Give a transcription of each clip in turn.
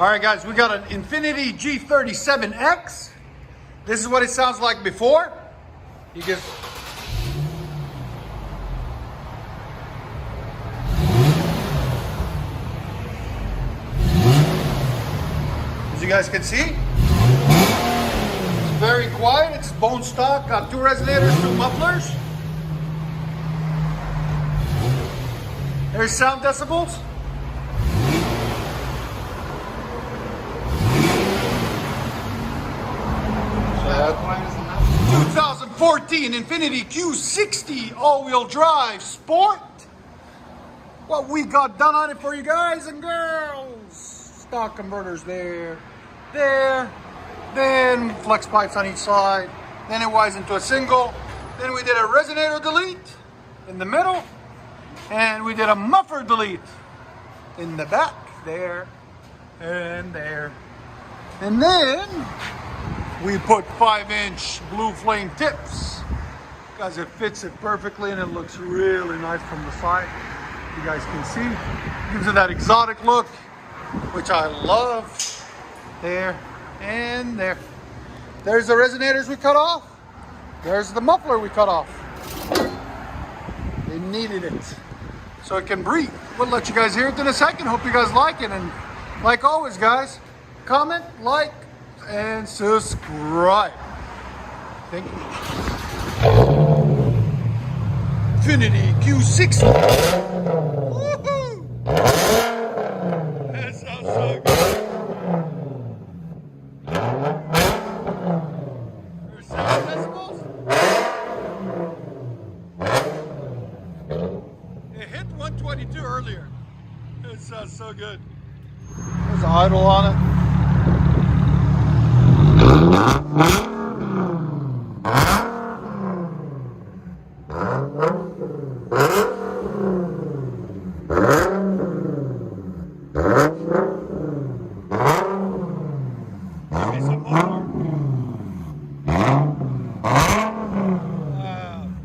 All right, guys, we got an Infiniti G37X. This is what it sounds like before. You get as you guys can see, it's very quiet. It's bone stock, got 2 resonators, 2 mufflers. There's sound decibels. 2014 Infiniti Q60 all-wheel drive sport. What we got done on it for you guys and girls. Stock converters there, then flex pipes on each side, then it wires into a single, then we did a resonator delete in the middle, and we did a muffler delete in the back there and there, and then we put 5-inch blue flame tips because it fits it perfectly and it looks really nice from the side. You guys can see, gives it that exotic look, which I love. There and there. There's the resonators we cut off. There's the muffler we cut off. They needed it so it can breathe. We'll let you guys hear it in a second. Hope you guys like it, and like always, guys, comment, like, and subscribe. Thank you. Infiniti Q60. Woohoo! That sounds so good. There's 7 decibels. It hit 122 earlier. It sounds so good. There's an idle on it.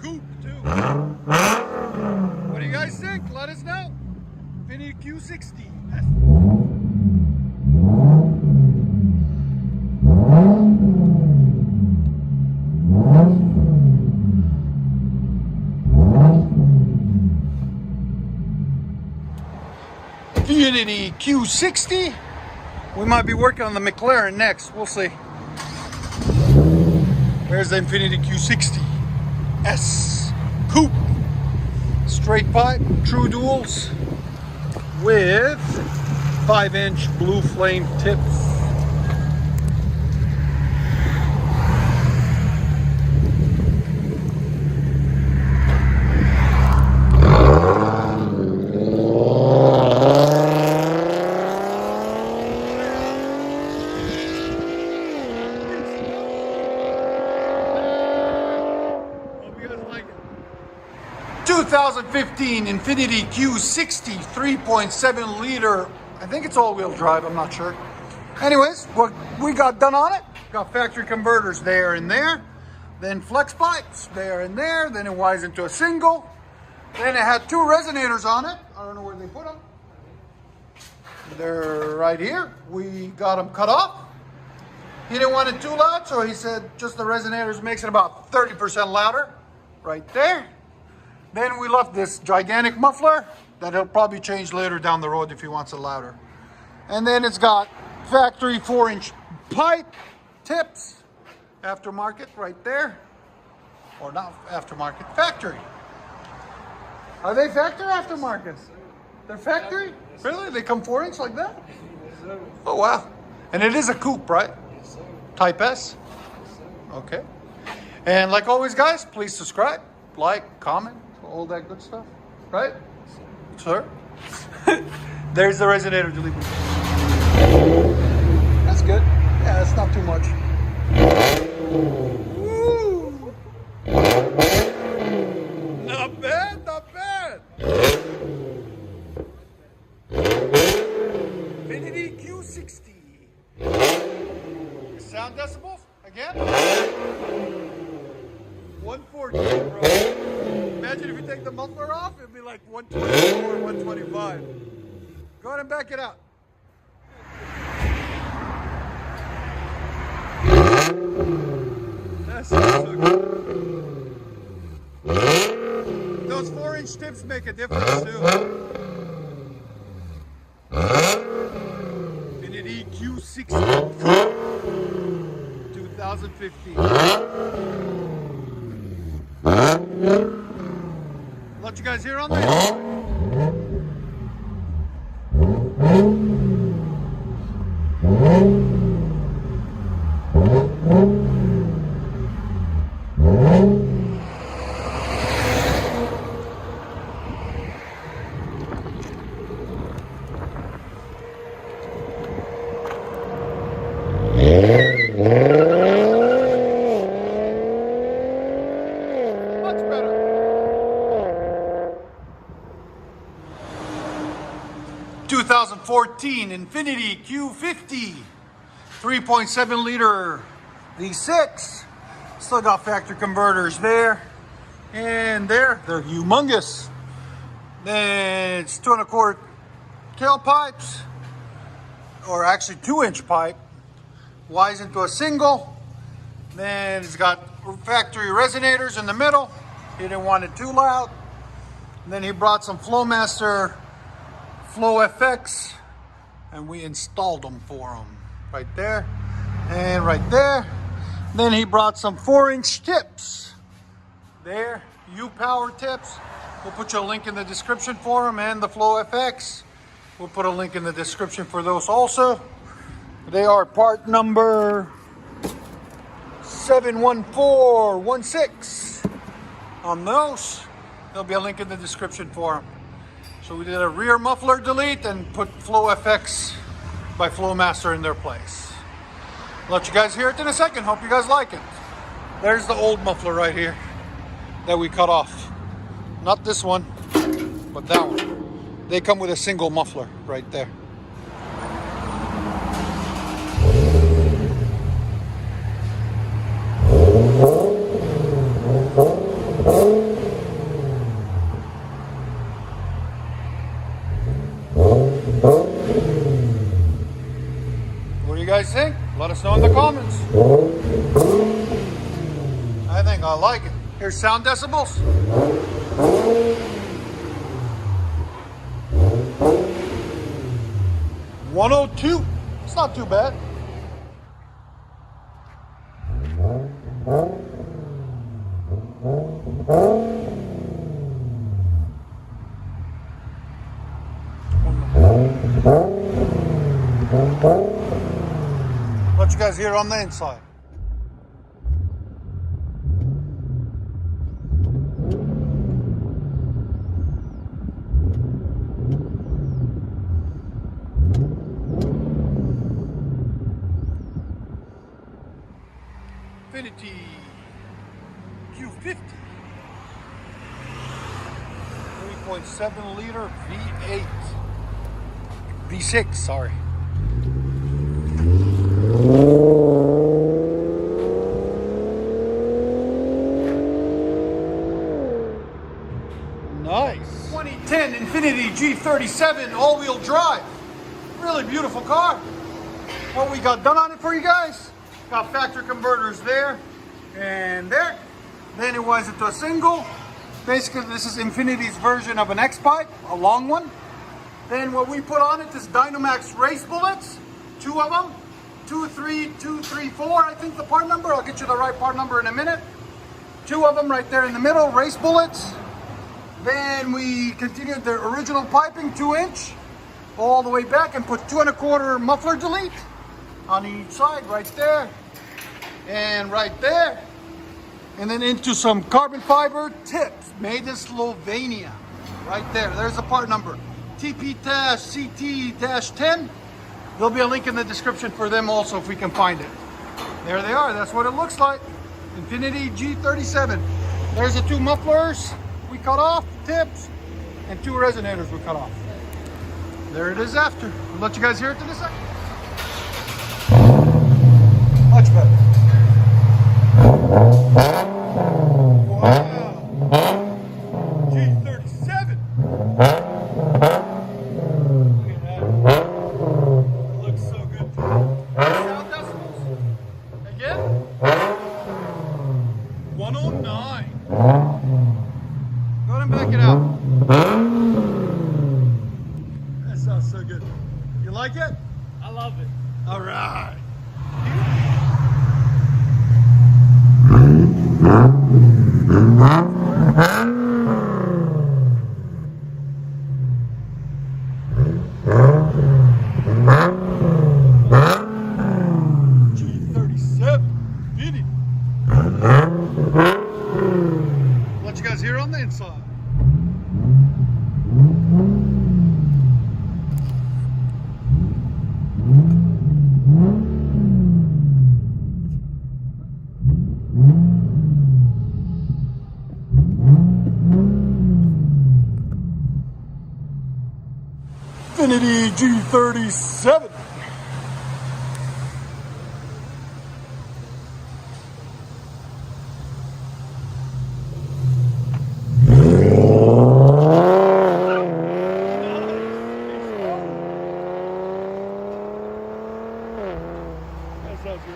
Coupe too. What do you guys think? Let us know. Infiniti Q60. Infiniti Q60. We might be working on the McLaren next. We'll see. There's the Infiniti Q60 S Coupe. Straight pipe, true duals with 5-inch blue flame tips. Hope you guys like it. 2015 Infiniti Q60 3.7 liter. I think it's all-wheel drive, I'm not sure. Anyways, what we got done on it, got factory converters there and there, then flex pipes there and there, then it wires into a single, then it had 2 resonators on it. I don't know where they put them. They're right here. We got them cut off. He didn't want it too loud, so he said just the resonators makes it about 30% louder right there. Then we left this gigantic muffler that he'll probably change later down the road if he wants it louder. And then it's got factory 4-inch pipe tips, aftermarket right there. Or not aftermarket, factory. Are they factory or aftermarket? They're factory? Really? They come 4-inch like that? Oh, wow. And it is a coupe, right? Type S? Okay. And like always, guys, please subscribe, like, comment, all that good stuff. Right? Sir? There's the resonator delete. That's good. Yeah, that's not too much. Woo. Not bad, not bad. Infiniti Q60. Sound decibels again? 140, bro. Imagine if you take the muffler off, it'd be like 124, 125. Go ahead and back it up. That sounds so good. Those 4-inch tips make a difference too. Infiniti Q60 2015. Let you guys hear on that. 2014 Infiniti Q50 3.7 liter V6. Still got factory converters there and there. They're humongous. Then it's 2 1/4 tailpipes, or actually 2-inch pipe, wise into a single. Then it's got factory resonators in the middle. He didn't want it too loud. And then he brought some Flowmaster Flow FX, and we installed them for him right there and right there. Then he brought some 4-inch tips there, U-Power tips. We'll put you a link in the description for them, and the Flow FX. We'll put a link in the description for those also. They are part number 71416 on those. There'll be a link in the description for them. So we did a rear muffler delete and put Flow FX by Flowmaster in their place. I'll let you guys hear it in a second. Hope you guys like it. There's the old muffler right here that we cut off. Not this one, but that one. They come with a single muffler right there. What do you guys think? Let us know in the comments. I think I like it. Here's sound decibels. 102. It's not too bad. Let you guys hear on the inside. Infiniti Q50 3.7 liter V8 V6, sorry. Nice. 2010 Infiniti G37 all-wheel drive. Really beautiful car. What we got done on it for you guys? Got factory converters there and there. Then it was into a single. Basically, this is Infiniti's version of an X pipe, a long one. Then what we put on it is Dynamax race bullets, 2 of them, 23234, I think the part number. I'll get you the right part number in a minute. 2 of them right there in the middle, race bullets. Then we continued the original piping, 2-inch, all the way back, and put 2 1/4 muffler delete on each side, right there and right there. And then into some carbon fiber tips made in Slovenia, right there. There's the part number, TP-CT-10. There'll be a link in the description for them also if we can find it. There they are. That's what it looks like. Infiniti G37. There's the 2 mufflers we cut off, tips, and 2 resonators we cut off. There it is after. I'll let you guys hear it in a second. Much better. Wow. G37. Look at that. It looks so good. Sound decibels. Again. G37. Infiniti. Let you guys hear on the inside. Infiniti G37.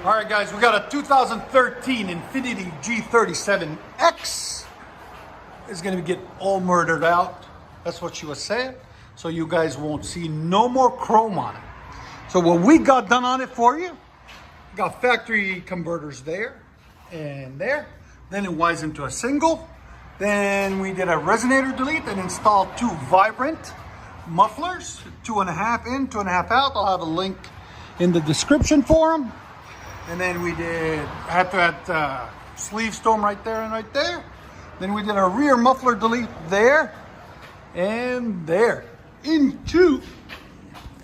All right, guys, we got a 2013 Infiniti G37X. It's gonna get all murdered out. That's what she was saying. So you guys won't see no more chrome on it. So what we got done on it for you, got factory converters there and there. Then it winds into a single. Then we did a resonator delete and installed two vibrant mufflers, 2.5 in, 2.5 out. I'll have a link in the description for them. And then we had to add sleeve storm right there and right there. Then we did a rear muffler delete there and there into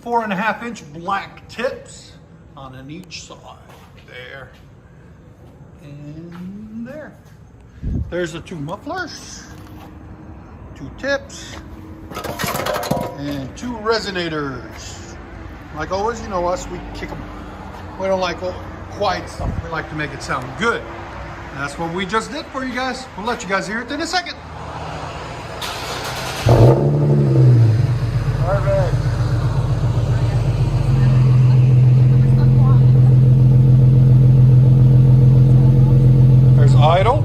4.5 inch black tips on each side. There and there. There's the two mufflers, two tips, and two resonators. Like always, you know us, we kick them. We don't like quiet stuff. We like to make it sound good. And that's what we just did for you guys. We'll let you guys hear it in a second. All right. There's idle.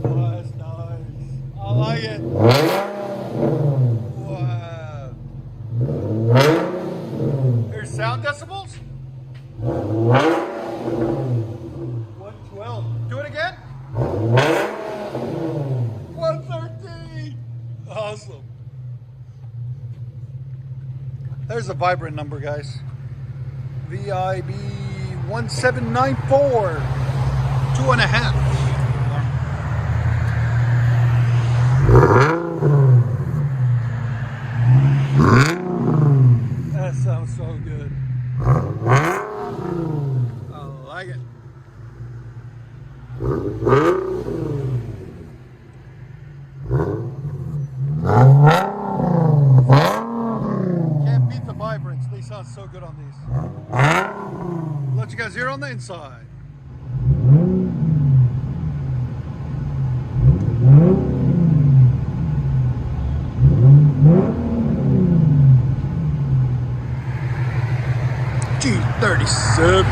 Oh, that's nice. I like it. Wow. There's sound decibels. 112. Do it again. 113. Awesome. There's a vibrant number, guys. VIB 1794. 2.5. That sounds so good. I like it. Can't beat the vibrants. They sound so good on these. Let you guys hear on the inside. G37.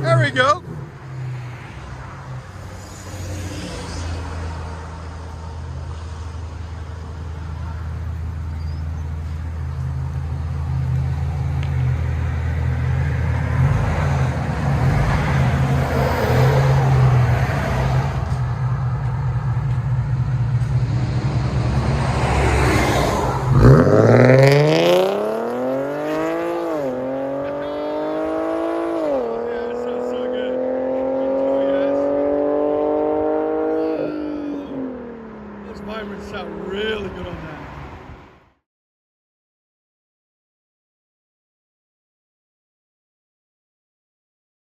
There we go. Vibrant sound really good on that.